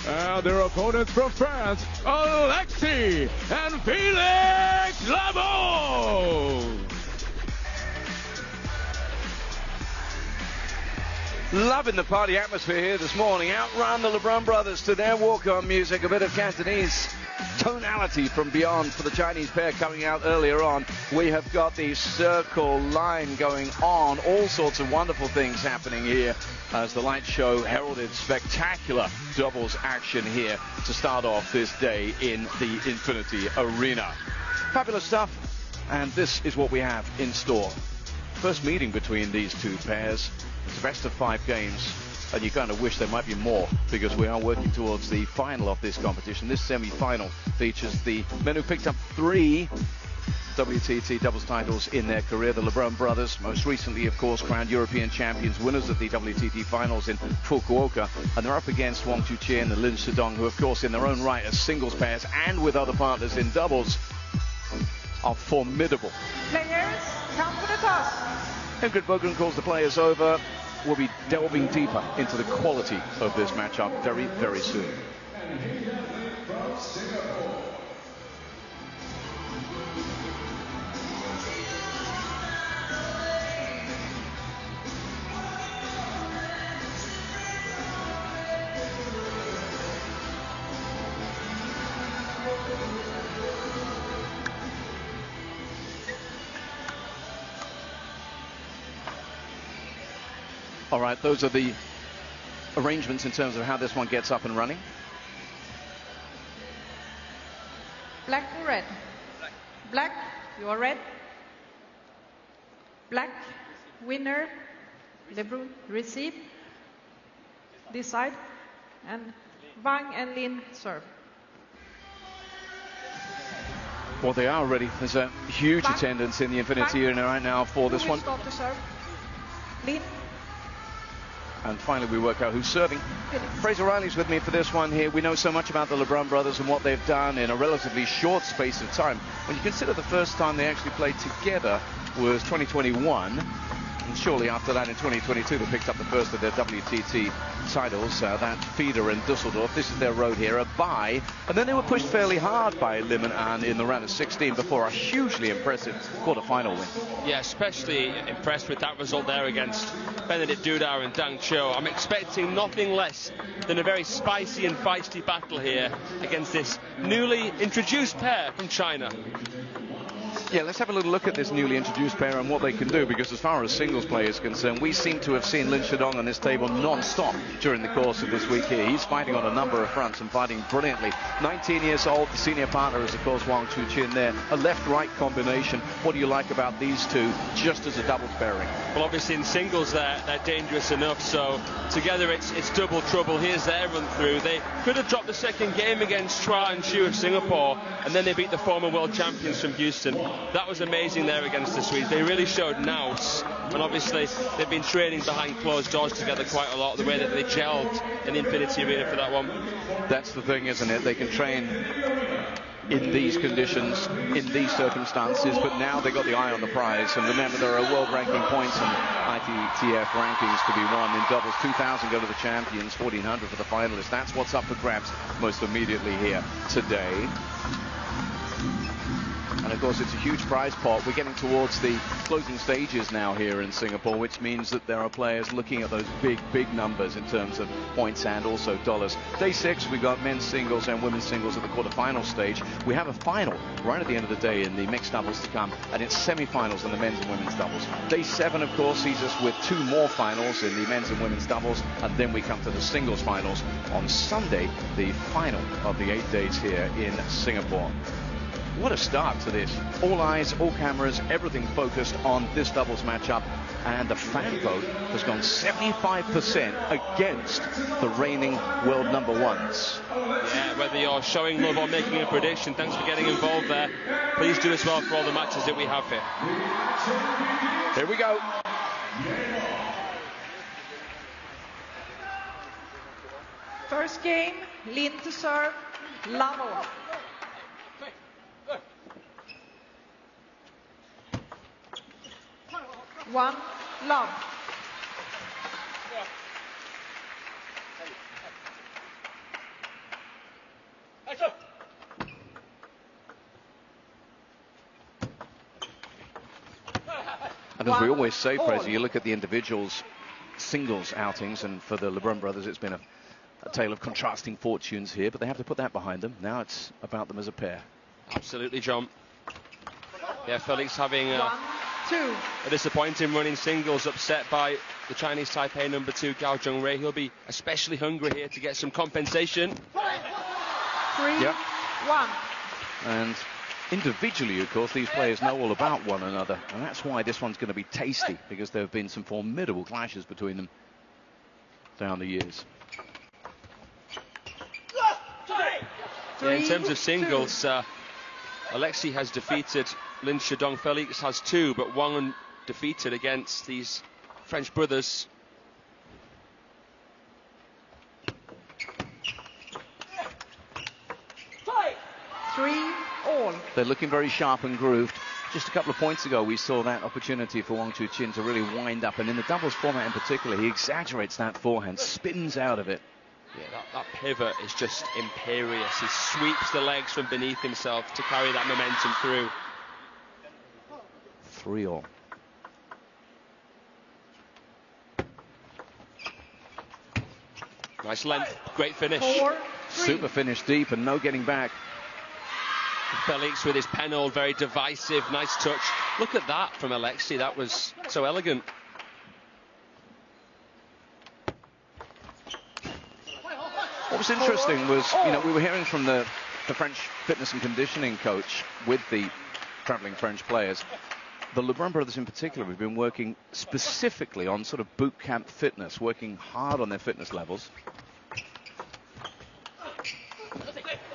And their opponents from France, Alexis and FELIX Labo. Loving the party atmosphere here this morning. Outrun the LeBrun brothers to their walk-on music. A bit of Cantonese tonality from beyond for the Chinese pair coming out earlier on. We have got the circle line going on. All sorts of wonderful things happening here as the light show heralded spectacular doubles action here to start off this day in the Infinity Arena. Fabulous stuff, and this is what we have in store. First meeting between these two pairs. It's a best of 5 games, and you kind of wish there might be more because we are working towards the final of this competition. This semi-final features the men who picked up 3 WTT doubles titles in their career, the LeBrun brothers, most recently, of course, crowned European champions, winners of the WTT finals in Fukuoka, and they're up against WANGCHUQIN and LINSHIDONG, who, of course, in their own right as singles pairs and with other partners in doubles, are formidable. Players, come for the toss. Ingrid Bogan calls the players over. We'll be delving deeper into the quality of this matchup very, very soon. All right, those are the arrangements in terms of how this one gets up and running. Black or red? Black, you are red. Black, winner, LeBrun, receive. This side. And Wang and Lin serve. Well, they are ready. There's a huge attendance in the Infinity Arena right now for this one. Start to serve. Lin. And finally, we work out who's serving. Fraser Riley's with me for this one here. We know so much about the LeBrun brothers and what they've done in a relatively short space of time. When you consider the first time they actually played together was 2021. And shortly after that, in 2022, they picked up the first of their WTT titles, that feeder in Dusseldorf. This is their road here, a bye. And then they were pushed fairly hard by Lim and An in the round of 16 before a hugely impressive quarter-final win. Yeah, especially impressed with that result there against Benedict Dudar and Dang Cho. I'm expecting nothing less than a very spicy and feisty battle here against this newly introduced pair from China. Yeah, let's have a little look at this newly introduced pair and what they can do, because as far as singles play is concerned, we seem to have seen LINSHIDONG on this table non-stop during the course of this week here. He's fighting on a number of fronts and fighting brilliantly. 19 years old, the senior partner is, of course, WANGCHUQIN there. A left-right combination. What do you like about these two just as a doubles pairing? Well, obviously in singles they're dangerous enough, so together it's double trouble. Here's their run-through. They could have dropped the second game against Chua and Chu of Singapore, and then they beat the former world champions from Houston. That was amazing there against the Swedes. They really showed nous, and obviously they've been training behind closed doors together quite a lot, the way that they gelled in the Infinity Arena for that one. That's the thing, isn't it? They can train in these conditions, in these circumstances, but now they got the eye on the prize. And remember, there are world ranking points and ITTF rankings to be won in doubles. 2,000 go to the champions, 1,400 for the finalists. That's what's up for grabs most immediately here today. And of course, it's a huge prize pot. We're getting towards the closing stages now here in Singapore, which means that there are players looking at those big, big numbers in terms of points and also dollars. Day 6, we've got men's singles and women's singles at the quarterfinal stage. We have a final right at the end of the day in the mixed doubles to come, and it's semi-finals in the men's and women's doubles. Day 7, of course, sees us with 2 more finals in the men's and women's doubles, and then we come to the singles finals on Sunday, the final of the 8 days here in Singapore. What a start to this. All eyes, all cameras, everything focused on this doubles matchup. And the fan vote has gone 75% against the reigning world number ones. Yeah, whether you're showing love or making a prediction, thanks for getting involved there. Please do as well for all the matches that we have here. Here we go. First game, Lin to serve, Lavo. One, love. And as we always say, Prezi, you look at the individuals' singles outings, and for the LeBrun brothers, it's been a tale of contrasting fortunes here, but they have to put that behind them. Now it's about them as a pair. Absolutely, John. Yeah, Felix having a disappointing run in singles, upset by the Chinese Taipei number 2, Gao Zhongrui. He'll be especially hungry here to get some compensation. 3-1. And individually, of course, these players know all about one another, and that's why this one's going to be tasty, because there have been some formidable clashes between them down the years. Yeah, in terms of singles, Alexis has defeated LINSHIDONG. Felix has 2, but Wang defeated against these French brothers. They're looking very sharp and grooved. Just a couple of points ago, we saw that opportunity for WANGCHUQIN to really wind up, and in the doubles format in particular, he exaggerates that forehand, spins out of it. Yeah, that pivot is just imperious. He sweeps the legs from beneath himself to carry that momentum through. 3-all. Nice length, great finish. 4-3. Super finish deep and no getting back. Felix with his pen hold, very divisive, nice touch. Look at that from Alexis, that was so elegant. What was interesting was, you know, we were hearing from the French fitness and conditioning coach with the traveling French players. The LeBrun brothers in particular have been working specifically on sort of boot camp fitness, working hard on their fitness levels,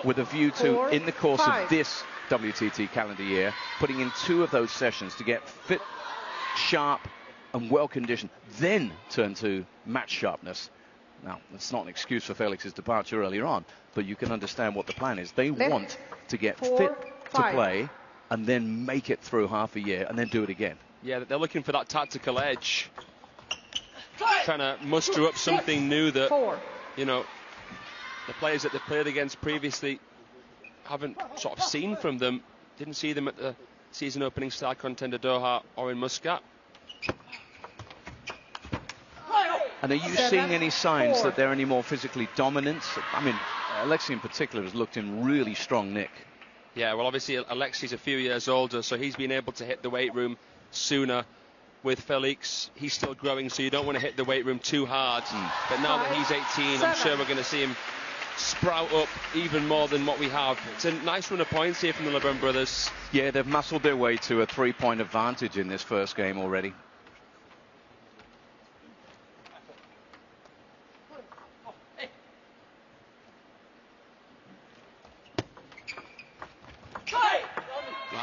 with a view to, in the course of this WTT calendar year, putting in 2 of those sessions to get fit, sharp and well conditioned, then turn to match sharpness. Now, that's not an excuse for Felix's departure earlier on, but you can understand what the plan is. They want to get fit to play and then make it through half a year and then do it again. Yeah, they're looking for that tactical edge, trying to muster up something new that, you know, the players that they played against previously haven't sort of seen from them. Didn't see them at the season opening Star Contender Doha or in Muscat. And are you seeing any signs that they're any more physically dominant? I mean, Alexis in particular has looked in really strong nick. Yeah, well, obviously Alexis is a few years older, so he's been able to hit the weight room sooner. With Felix, he's still growing, so you don't want to hit the weight room too hard. But now that he's 18, I'm sure we're going to see him sprout up even more than what we have. It's a nice run of points here from the LeBrun brothers. Yeah, they've muscled their way to a 3-point advantage in this first game already.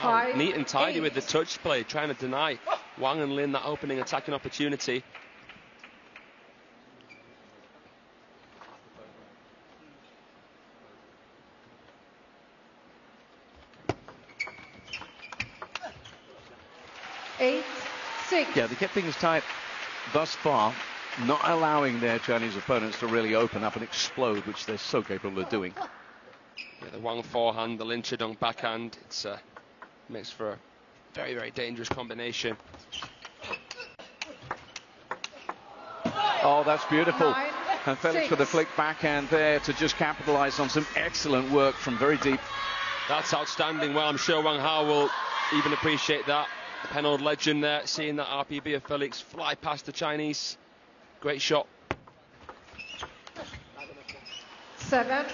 Wow, neat and tidy with the touch play, trying to deny Wang and Lin that opening attacking opportunity. Yeah, they kept things tight thus far, not allowing their Chinese opponents to really open up and explode, which they're so capable of doing. Yeah, the Wang forehand, the LINSHIDONG backhand, it's makes for a very, very dangerous combination. Oh, that's beautiful. And Felix with a flick backhand there to just capitalize on some excellent work from very deep. That's outstanding. Well, I'm sure Wang Hao will even appreciate that. The pen-hold legend there, seeing that RPB of Felix fly past the Chinese. Great shot. 7-9.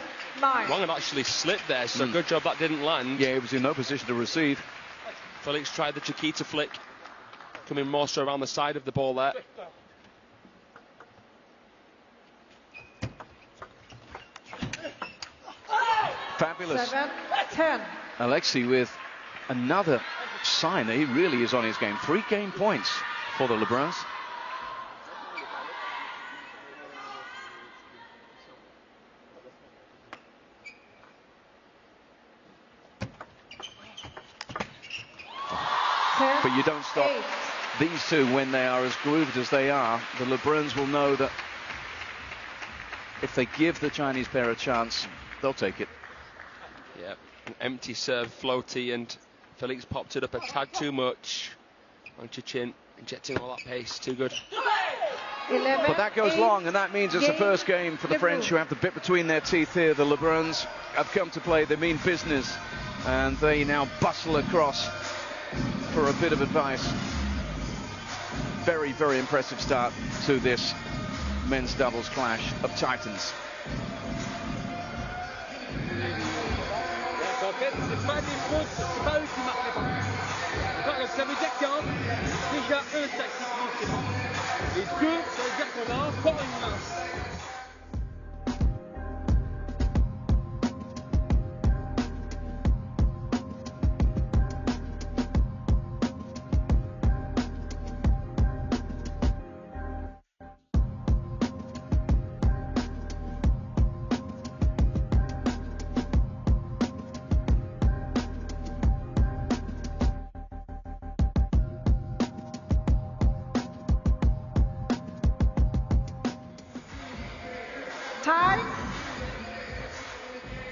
Wang had actually slipped there, so good job that didn't land. Yeah, he was in no position to receive. Felix tried the Chiquita flick, coming more so around the side of the ball there. Fabulous. 7-10. Alexis with another sign that he really is on his game. 3 game points for the LeBruns. But you don't stop these two when they are as grooved as they are. The LeBruns will know that if they give the Chinese pair a chance, they'll take it. Yeah, an empty serve, floaty, and Felix popped it up a tad too much. WANGCHUQIN injecting all that pace, too good. 11, But that goes 8, long, and that means it's the first game for the French, who have the bit between their teeth here. The LeBruns have come to play. They mean business, and they now bustle across for a bit of advice. Very, very impressive start to this men's doubles clash of titans. Ça veut dire qu'il y a déjà un tactiquement c'est bon. Et deux, ça veut dire qu'on a encore une main.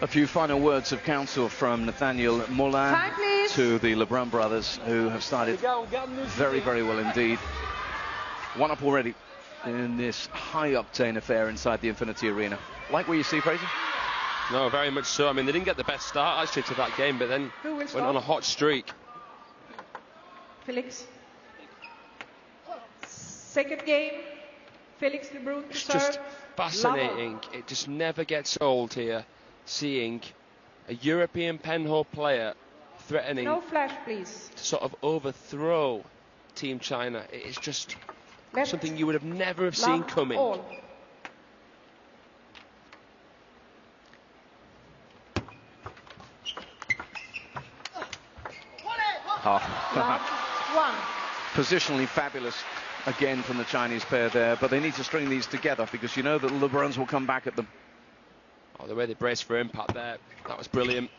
A few final words of counsel from Nathaniel Moulin to the Lebrun brothers, who have started very, very well indeed. One up already in this high-octane affair inside the Infinity Arena. Like what you see, Fraser? No, very much so. I mean, they didn't get the best start actually to that game, but then went on a hot streak. Felix. Second game. Felix Lebrun to serve. It's just fascinating. It just never gets old here, seeing a European penhold player threatening no flash, please. to sort of overthrow Team China. It is just something you would have never have seen coming. All. One. Positionally fabulous again from the Chinese pair there, but they need to string these together, because you know that the Lebruns will come back at them. Oh, the way they braced for impact there, that was brilliant.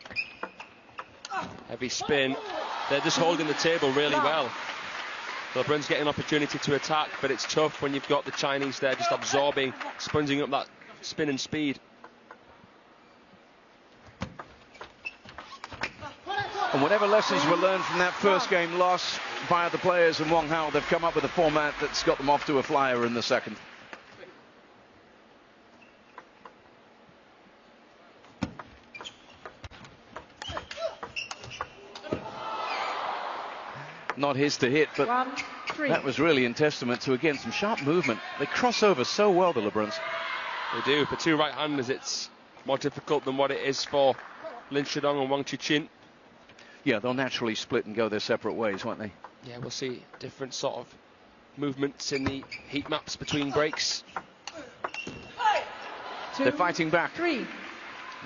Heavy spin. They're just holding the table really well. The Lebruns getting an opportunity to attack, but it's tough when you've got the Chinese there just absorbing, sponging up that spin and speed. And whatever lessons were learned from that first game loss via the players and Wong Hao, they've come up with a format that's got them off to a flyer in the second. Not his to hit, but that was really in testament to, again, some sharp movement. They cross over so well, the Lebruns. They do. For two right-handers, it's more difficult than what it is for LINSHIDONG and WANGCHUQIN. Yeah, they'll naturally split and go their separate ways, won't they? Yeah, we'll see different sort of movements in the heat maps between breaks. They're fighting back. Three.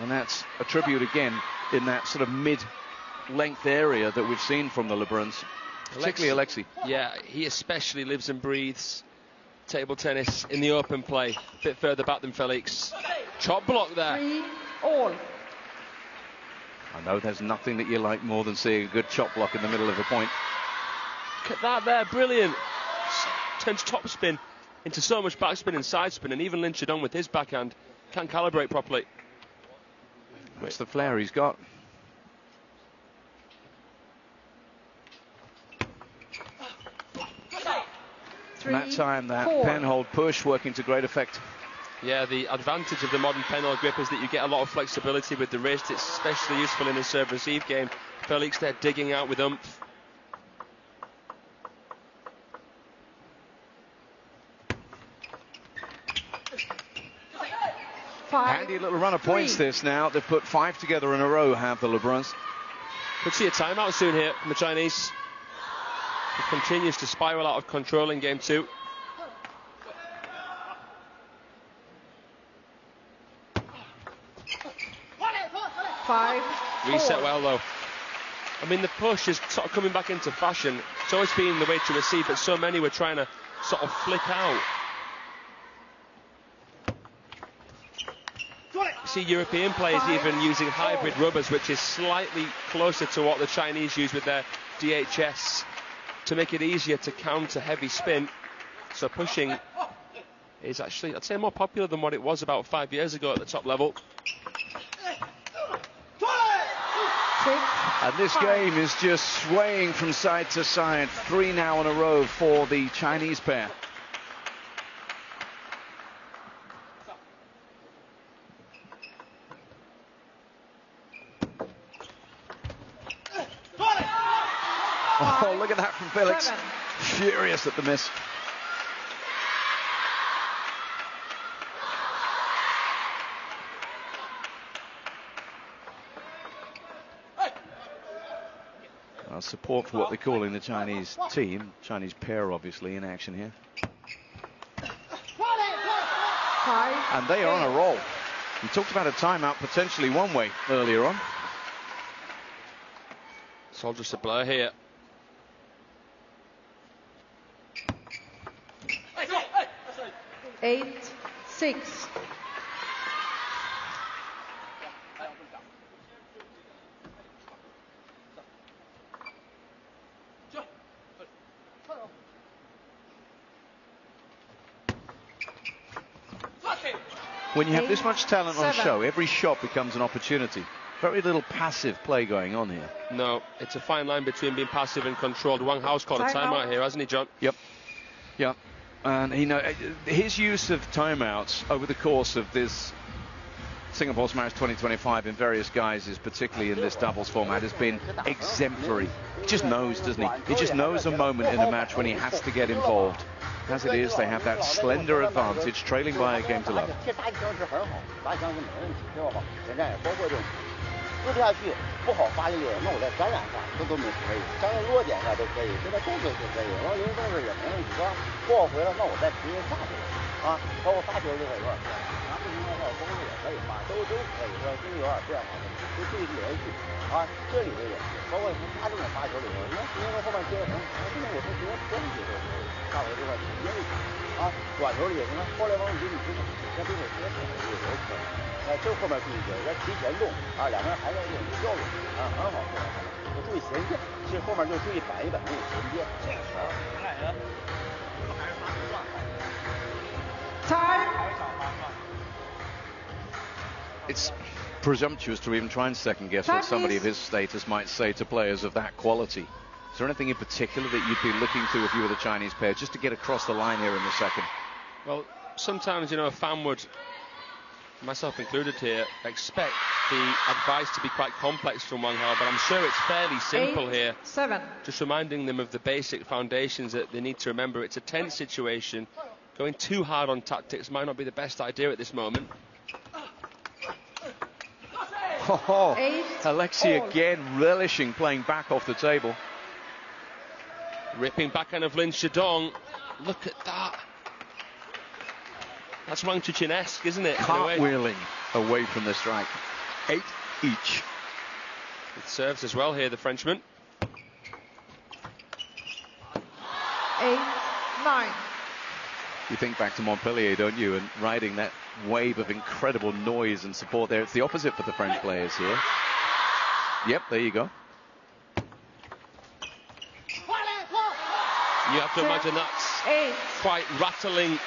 And that's a tribute again in that sort of mid-length area that we've seen from the Lebruns, particularly Alexis. Yeah, he especially lives and breathes table tennis in the open play. A bit further back than Felix. Chop block there. 3-all. I know there's nothing that you like more than seeing a good chop block in the middle of a point. Look at that there, brilliant. Turns topspin into so much backspin and side spin, and even LINSHIDONG with his backhand can't calibrate properly. That's the flair he's got. And that time, that penhold push working to great effect. Yeah, the advantage of the modern penhold grip is that you get a lot of flexibility with the wrist. It's especially useful in the serve-receive game. Felix there digging out with oomph. Handy little run of points this now. They've put 5 together in a row, have the Lebruns. Could see a timeout soon here from the Chinese. It continues to spiral out of control in game 2. Reset well though. I mean, the push is sort of coming back into fashion. It's always been the way to receive, but so many were trying to sort of flick out. You see European players even using hybrid rubbers, which is slightly closer to what the Chinese use with their DHS, to make it easier to counter heavy spin. So pushing is actually, I'd say, more popular than what it was about 5 years ago at the top level. 6. And this 5. game is just swaying from side to side. 3 now in a row for the Chinese pair. Oh, look at that from Felix. 7. Furious at the miss. Support for what they're calling the Chinese team, Chinese pair obviously in action here. 5. And they are on a roll. We talked about a timeout potentially one way earlier on. It's all just a blur here. Eight, 6. When you have this much talent on 7. show, every shot becomes an opportunity. Very little passive play going on here. No, it's a fine line between being passive and controlled. Wang Hao's called a timeout here, hasn't he, John? Yep. Yep. And his use of timeouts over the course of this Singapore Smash 2025 in various guises, particularly in this doubles format, has been exemplary. He just knows, doesn't he? He just knows a moment in a match when he has to get involved. As it is, they have that slender advantage, trailing by a game to love. 撕下去不好发力，那我在展览上都没可以，展览落点上都可以，现在动作就可以，然后零动作也没问题，是吧？过回了，那我再直接下去了，啊，包括发球这个有点变化，拿不明白公路也可以发，都可以，是吧？就是有点变化的，就注意连续，啊，这里头也是，包括从他这种发球里头，你看因为后面接很好，现在我是直接边接都可以，大围这块直接就行，啊，短球里也行，后来往里你这个在对手直接手也有可能。 这后面注意些，要提前动啊，两个人还是有效率啊，很好。我注意衔接，其实后面就注意摆一摆那个衔接。这个时候，咱俩人还是发球状态。It's presumptuous to even try and second guess what somebody of his status might say to players of that quality. Is there anything in particular that you'd be looking to if you were the Chinese pair, just to get across the line here in the second? Well, sometimes, you know, a fan would, myself included here, expect the advice to be quite complex from Wang Hao, but I'm sure it's fairly simple 8, here. 7. Just reminding them of the basic foundations that they need to remember. It's a tense situation. Going too hard on tactics might not be the best idea at this moment. Oh, 8, Alexi all. again relishing playing back off the table. Ripping backhand of Linshidong. Look at that. That's WANGCHUQIN-esque, isn't it? Cartwheeling away from the strike. 8 each. It serves as well here, the Frenchman. 8, 9. You think back to Montpellier, don't you, and riding that wave of incredible noise and support there. It's the opposite for the French players here. Yep, there you go. You have to imagine that's 8. quite rattling,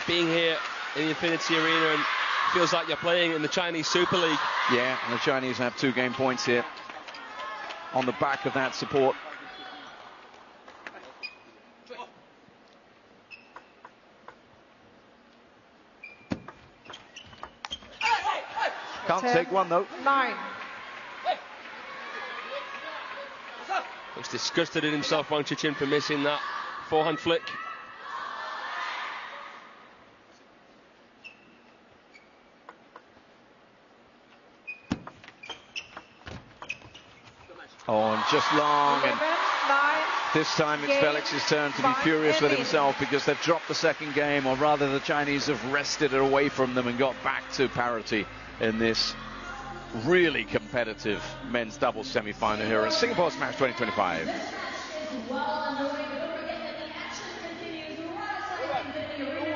being here in the Infinity Arena, and feels like you're playing in the Chinese Super League. Yeah, and the Chinese have 2 game points here on the back of that support. Can't 10, take one though. 9. Looks disgusted in himself, WANGCHUQIN, for missing that forehand flick. Oh, and just long. 11, And 9. this time it's Game Felix's turn to be 5 furious with ending. himself because they've dropped the second game, or rather the Chinese have wrested it away from them and got back to parity in this really competitive men's doubles semi-final here at Singapore Smash 2025.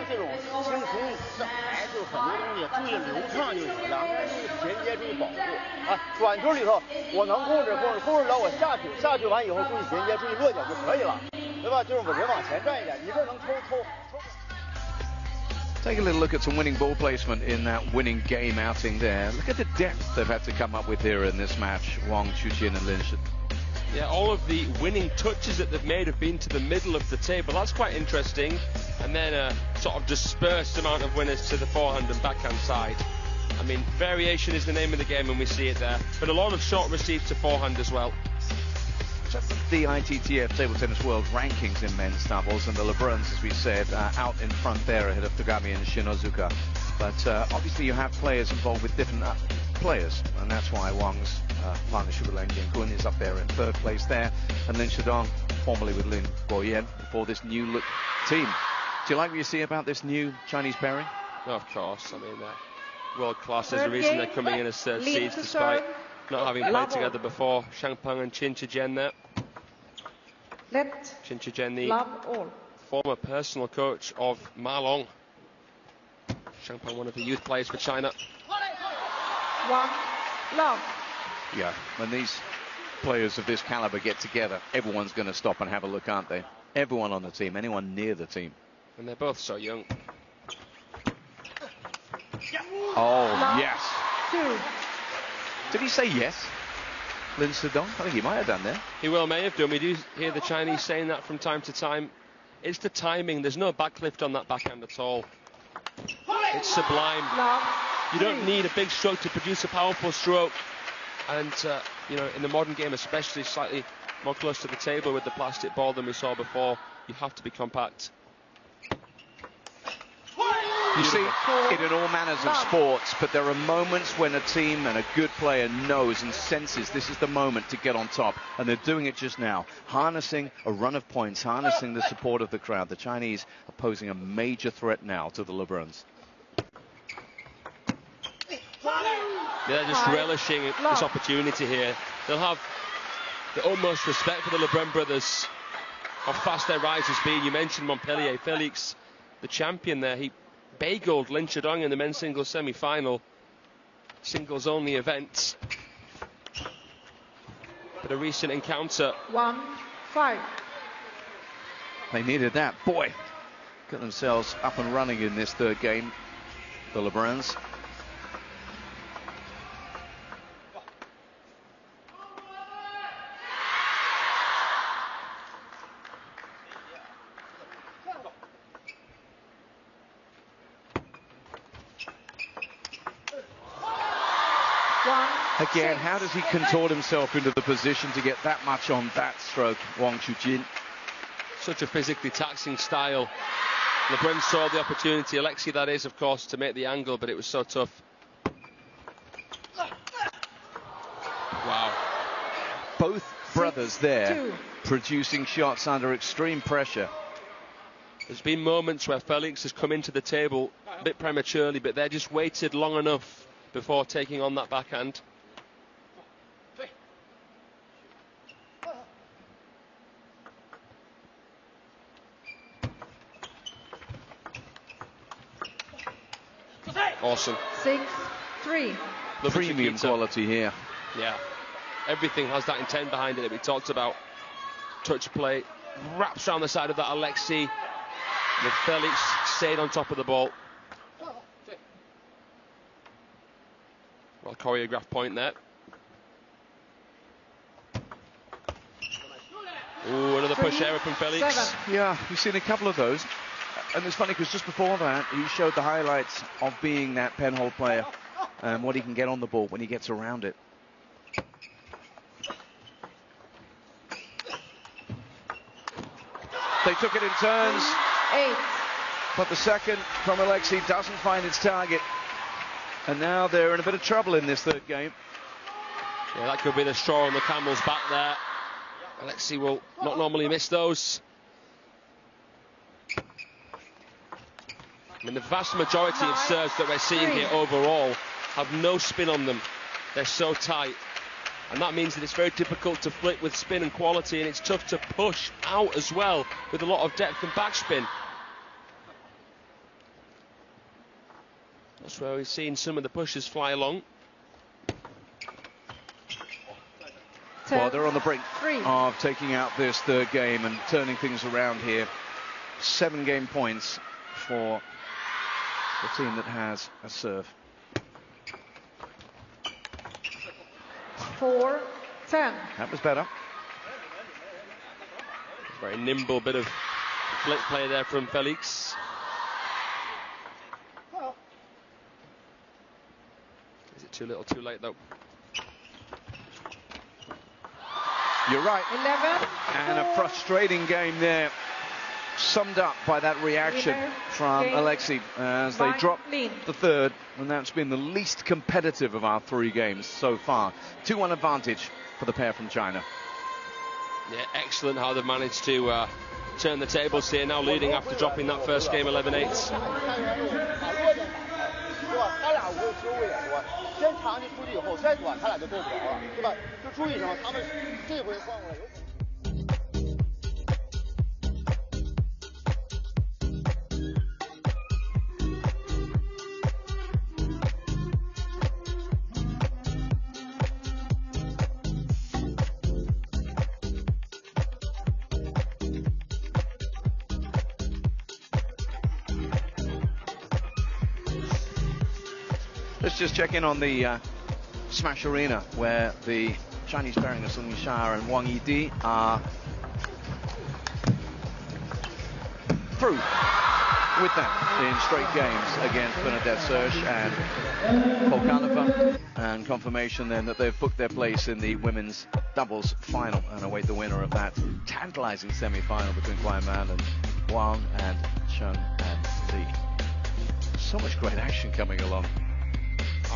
这种轻松上来就很多东西，注意流畅就行，两个人注意衔接，注意保护啊。短球里头我能控制了，我下去完以后注意衔接，注意落脚就可以了，对吧？就是人往前站一点，你这能抽。Take a little look at some winning ball placement in that winning game outing there. Look at the depth they've had to come up with here in this match, WANGCHUQIN and LINSHIDONG. Yeah, all of the winning touches that they've made have been to the middle of the table. That's quite interesting. And then a sort of dispersed amount of winners to the forehand and backhand side. I mean, variation is the name of the game, and we see it there. But a lot of short receives to forehand as well. The ITTF Table Tennis World Rankings in men's doubles, and the LeBruns, as we said, out in front there ahead of Tagami and Shinozuka. But obviously you have players involved with different players, and that's why Wang's partnership with LEBRUN is up there in third place there, and LINSHIDONG, formerly with Lin Guoyan, before this new look team. Do you like what you see about this new Chinese pairing? Oh, of course. I mean, world class. There's a reason they're coming in as third seeds despite not having played together before. Shangpeng and Qin Zhijian there. Qin Zhijian, the former personal coach of Ma Long. Shangpeng, one of the youth players for China. Yeah, when these players of this caliber get together, everyone's going to stop and have a look, aren't they? Everyone on the team, anyone near the team. And they're both so young. Oh, yes. Did he say yes? LINSHIDONG? I think he might have done there. He well may have done. We do hear the Chinese saying that from time to time. It's the timing. There's no backlift on that backhand at all. It's sublime. You don't need a big stroke to produce a powerful stroke. And, you know, in the modern game, especially slightly more close to the table with the plastic ball than we saw before, you have to be compact. You see it in all manners of sports, but there are moments when a team and a good player knows and senses this is the moment to get on top, and they're doing it just now, harnessing a run of points, harnessing the support of the crowd. The Chinese are posing a major threat now to the LeBruns. They're just relishing this opportunity here. They'll have the utmost respect for the LeBrun brothers, how fast their rise has been. You mentioned Montpellier. FELIX, the champion there, he bageled LINSHIDONG in the men's singles semi-final. Singles only event. But a recent encounter. 1-5. They needed that. Boy, got themselves up and running in this third game, the LeBruns. Again, how does he contort himself into the position to get that much on that stroke, WANGCHUQIN? Such a physically taxing style. LeBrun saw the opportunity, Alexi that is, of course, to make the angle, but it was so tough. Wow. Both brothers there producing shots under extreme pressure. There's been moments where FELIX has come into the table a bit prematurely, but they just waited long enough before taking on that backhand. Awesome. 6-3. The premium quality here. Yeah. Everything has that intent behind it that we talked about. Touch play. Wraps around the side of that Alexi. With FELIX stayed on top of the ball. Well choreographed point there. Ooh, another push error from FELIX. Yeah, we've seen a couple of those. And it's funny because just before that, he showed the highlights of being that penhold player and what he can get on the ball when he gets around it. They took it in turns. 8. But the second from Alexi doesn't find its target. And now they're in a bit of trouble in this third game. Yeah, that could be the straw on the camel's back there. Alexi will not normally miss those. I mean, the vast majority of serves that we're seeing here overall have no spin on them. They're so tight. And that means that it's very difficult to flip with spin and quality, and it's tough to push out as well with a lot of depth and backspin. That's where we've seen some of the pushes fly along. Well, they're on the brink of taking out this third game and turning things around here. 7 game points for the team that has a serve. 4-10. That was better. Very nimble bit of flick play there from Felix. Is it too little, too late though? You're right. 11. And a frustrating game there, summed up by that reaction from Alexis as they drop the third, and that's been the least competitive of our 3 games so far. 2-1 advantage for the pair from China. Yeah, excellent how they've managed to turn the tables here, now leading after dropping that first game 11-8. 他俩无失误也多，先长期出去以后再短，他俩就够不着了，是吧？就注意什么？他们这回换过来有可能。 Let's just check in on the Smash Arena, where the Chinese pairing of Sun Yisha and Wang Yidi are through with them in straight games against Bernadette Serge and Polkanova, and confirmation then that they've booked their place in the women's doubles final and await the winner of that tantalizing semi-final between Guaiman and Wang and Chen and Li. So much great action coming along.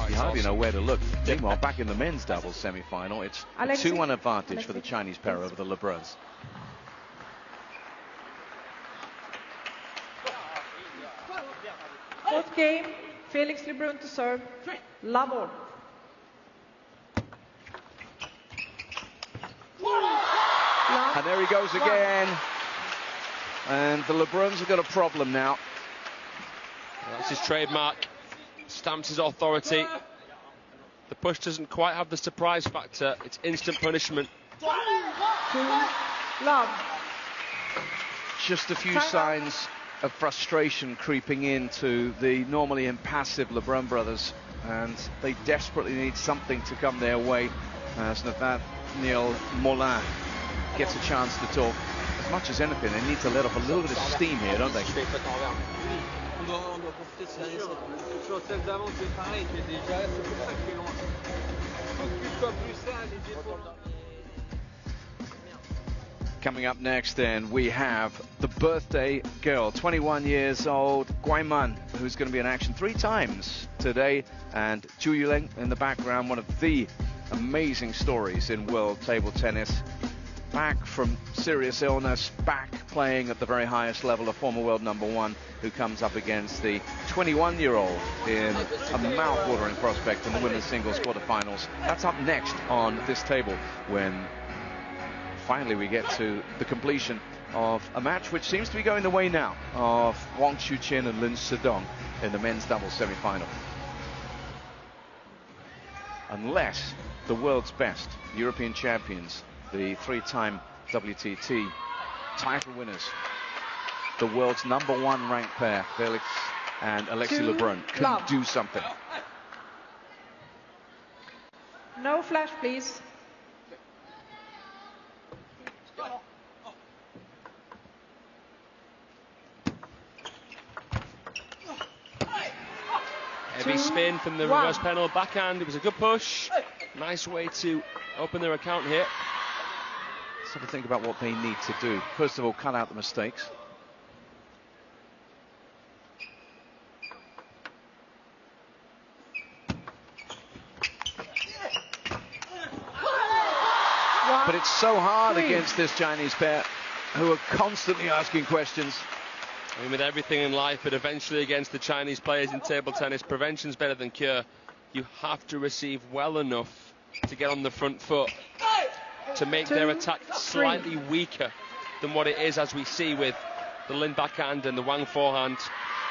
You hardly know where to look. Meanwhile, back in the men's doubles semi-final, it's a 2-1 advantage for the Chinese pair over the Lebruns. Fourth game, Felix Lebrun to serve. Love all. And there he goes again. And the Lebruns have got a problem now. That's his trademark. Stamps his authority. The push doesn't quite have the surprise factor. It's instant punishment. Love. Just a few signs of frustration creeping into the normally impassive Lebrun brothers, and they desperately need something to come their way as Nathaniel Mollin gets a chance to talk. As much as anything, they need to let off a little bit of steam here, don't they? On doit profiter de ces années. Sur celle d'avant, c'est pareil, tu es déjà, c'est pour ça que tu es loin. Faut que tu sois plus sage, les épaules. Coming up next then, we have the birthday girl, 21 years old, Guaiman, who's going to be in action 3 times today, and Zhu Yuleng in the background, one of the amazing stories in world table tennis. Back from serious illness, back playing at the very highest level, a former world #1 who comes up against the 21-year-old in a mouth-watering prospect in the women's singles quarterfinals. That's up next on this table when finally we get to the completion of a match which seems to be going the way now of WANGCHUQIN and LINSHIDONG in the men's doubles semi-final. Unless the world's best European champions, the 3-time WTT title winners, the world's #1 ranked pair, Felix and Alexis Lebrun, can do something. No flash, please. Heavy spin from the reverse panel backhand. It was a good push. Nice way to open their account here. Let's have a think about what they need to do. First of all, cut out the mistakes. But it's so hard against this Chinese pair who are constantly asking questions. I mean, with everything in life, but eventually against the Chinese players in table tennis, prevention's better than cure. You have to receive well enough to get on the front foot, to make their attack slightly weaker than what it is, as we see with the Lin backhand and the Wang forehand.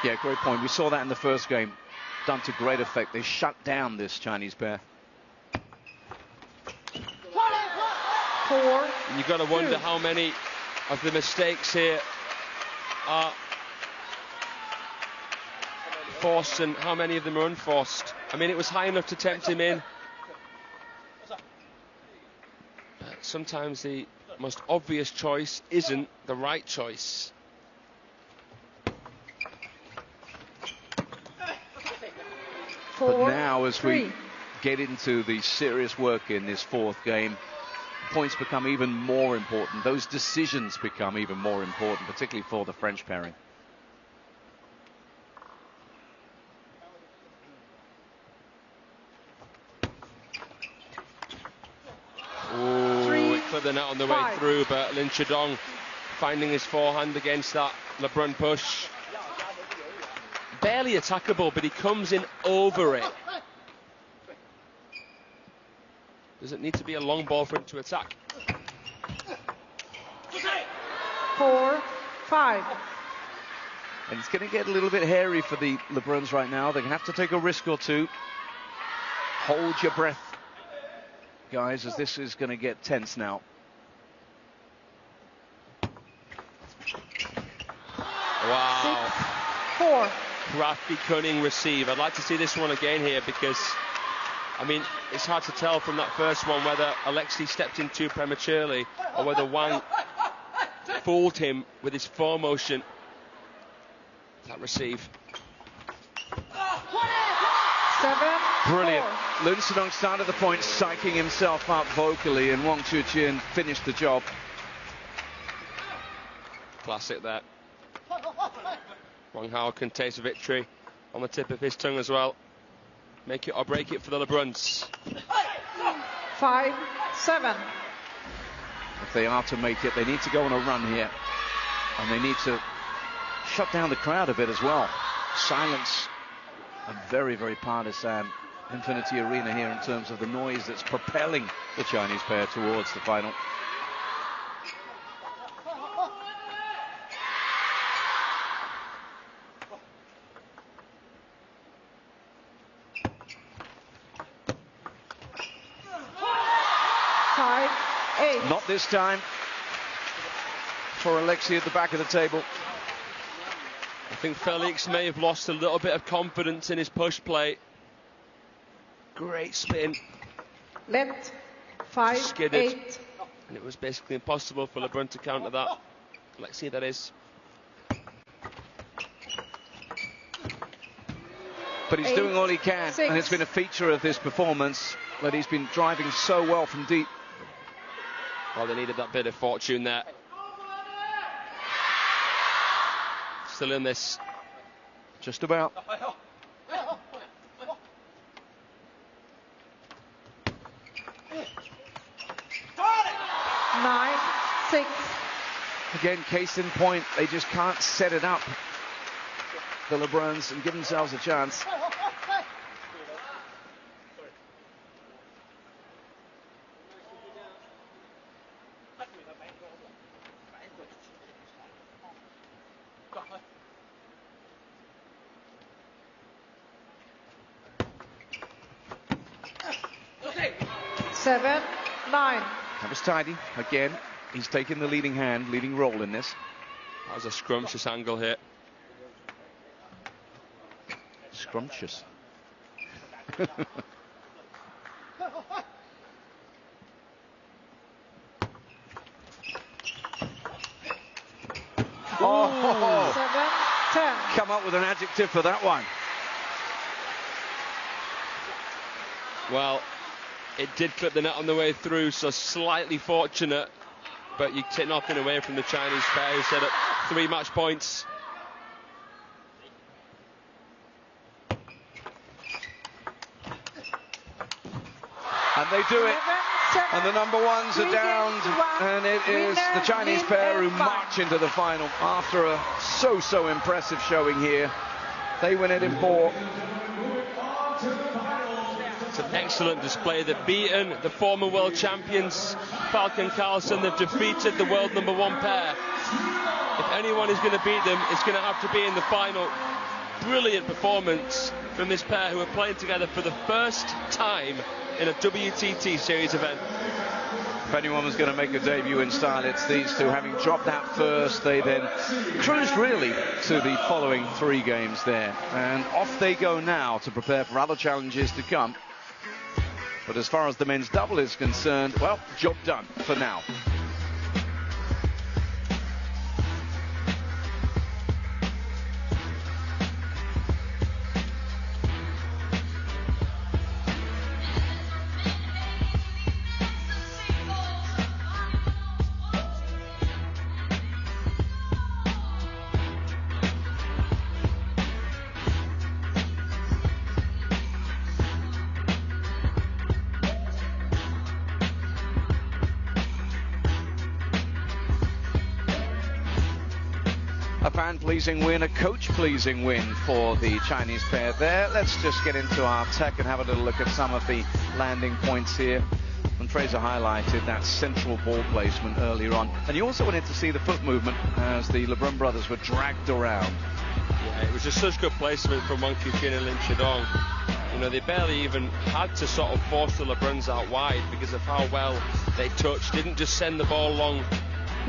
Yeah, great point. We saw that in the first game, done to great effect. They shut down this Chinese pair. You've got to wonder how many of the mistakes here are forced and how many of them are unforced. I mean, it was high enough to tempt him in. But sometimes the most obvious choice isn't the right choice. But now, as we get into the serious work in this fourth game, points become even more important. Those decisions become even more important, particularly for the French pairing. It clipped the net on the way through, but LINSHIDONG finding his forehand against that LeBrun push. Barely attackable, but he comes in over it. Does it need to be a long ball for him to attack? 4-5. And it's going to get a little bit hairy for the LeBruns right now. They're going to have to take a risk or two. Hold your breath, guys, as this is going to get tense now. Wow. 6-4. Crafty, cunning receive. I'd like to see this one again here because, I mean, it's hard to tell from that first one whether Alexis stepped in too prematurely or whether Wang fooled him with his foremotion. That receive. 7-4. Brilliant. LINSHIDONG started the point, psyching himself up vocally, and WANGCHUQIN finished the job. Classic that. Wang Hao can taste victory on the tip of his tongue as well. Make it or break it for the LeBruns. 5-7. If they are to make it, they need to go on a run here. And they need to shut down the crowd a bit as well. Silence a very, very partisan Infinity Arena here in terms of the noise that's propelling the Chinese pair towards the final. Not this time for Alexis at the back of the table. I think Felix may have lost a little bit of confidence in his push play. Great spin. Left 5-8. Skidded. And it was basically impossible for LeBrun to counter that. Alexis, that is. But he's doing all he can, and it's been a feature of this performance that he's been driving so well from deep. Well, they needed that bit of fortune there. Still in this. Just about. 9-6. Again, case in point, they just can't set it up, the LeBruns, and give themselves a chance. Seven, 9. That was tidy. Again, he's taken the leading role in this. That was a scrumptious angle here. Scrumptious. Oh, 7-10. Come up with an adjective for that one. Well, it did clip the net on the way through, so slightly fortunate, but you take nothing away from the Chinese pair who set up 3 match points. And they do it. And the number ones are downed, and it is the Chinese pair who march into the final after a so impressive showing here. They win it in 4. It's an excellent display. They've beaten the former world champions, Falk and Carlsen. They've defeated the world #1 pair. If anyone is going to beat them, it's going to have to be in the final. Brilliant performance from this pair who are playing together for the first time in a WTT series event. If anyone was going to make a debut in style, it's these two. Having dropped out first, they then cruised really to the following 3 games there. And off they go now to prepare for other challenges to come. But as far as the men's double is concerned, well, job done for now. A fan-pleasing win, a coach-pleasing win for the Chinese pair there. Let's just get into our tech and have a little look at some of the landing points here. And Fraser highlighted that central ball placement earlier on. And you also wanted to see the foot movement as the LeBrun brothers were dragged around. Yeah, it was just such good placement from WANGCHUQIN and LINSHIDONG. You know, they barely even had to sort of force the LeBruns out wide because of how well they touched. Didn't just send the ball long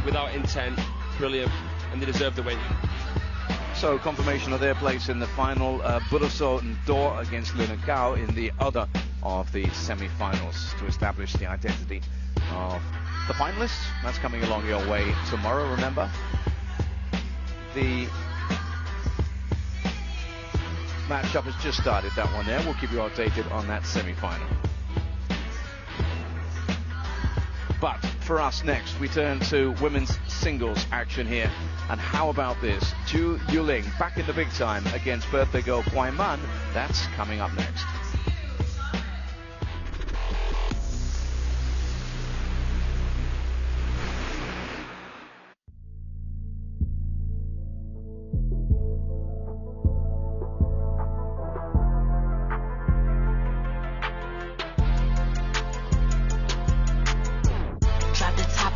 without intent. Brilliant. And they deserve the win. So confirmation of their place in the final. Buruso and Dor against Lunakao in the other of the semi-finals to establish the identity of the finalists. That's coming along your way tomorrow, remember. The matchup has just started, that one there. We'll keep you updated on that semi-final. But for us next, we turn to women's singles action here. And how about this? Zhu Yuling back in the big time against birthday girl Guai Man. That's coming up next.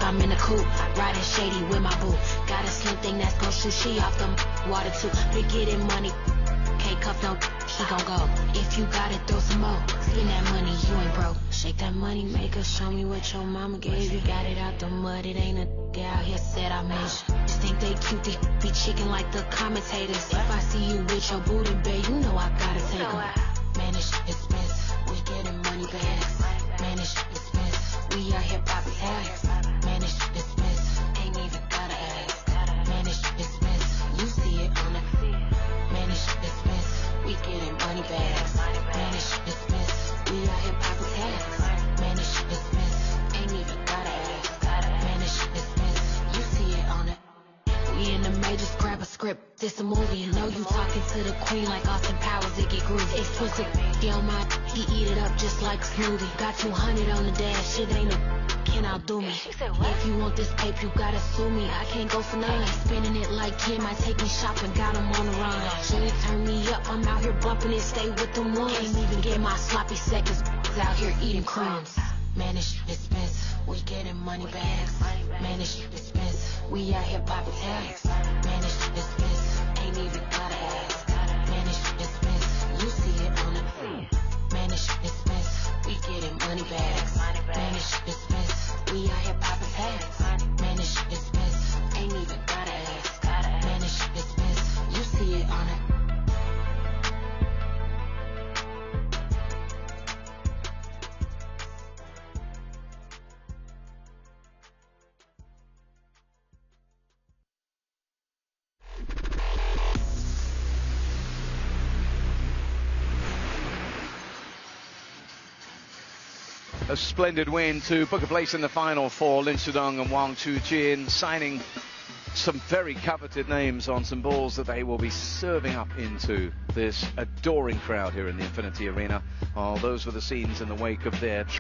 I'm in the coupe, riding shady with my boo. Got a slim thing that's gon' shoot she off the water too. Been getting money, can't cuff no, he gon' go. If you got it, throw some more. Spend that money, you ain't broke. Shake that money maker, show me what your mama gave you. Got it out the mud, it ain't a guy out here said I made you. Just think they cute, they be chicken like the commentators. If I see you with your booty, babe, you know I gotta take them. Man, this shit expensive, we getting money bags. Man, this shit expensive, we out here popping tags. Man, this shit expensive, ain't even gotta ask. Man, this shit expensive, you see it on the. Man, this shit expensive, we getting money bags. Man, this shit expensive, we out here popping tags. Man, this shit expensive, ain't even gotta ask. Man, this shit expensive, you see it on it. We in the majors, grab a script, this a movie. And know you talking to the queen like Austin Powers, it get groovy. Explicit, he on my, he eat it up just like a smoothie. Got 200 on the dash, shit ain't a can outdo me. If you want this tape, you gotta sue me. I can't go for none. Spinning it like Kim, I take me shopping, got him on the run. Jimmy turn me up, I'm out here bumping it, stay with them ones. Can't even get my sloppy seconds, out here eating crumbs. Man, this shit expensive, we getting money bags. Man, this shit expensive, we out here popping tags. Man, this shit expensive, ain't even gotta ask. Man, this shit expensive, you see it on the. Man, this shit expensive, we getting money bags. Man, this shit expensive, we out here popping tags. Man, this shit expensive, ain't even gotta ask. Man, this shit expensive, you see it on it. A splendid win to book a place in the final for LINSHIDONG and WANGCHUQIN, signing some very coveted names on some balls that they will be serving up into this adoring crowd here in the Infinity Arena. Oh, those were the scenes in the wake of their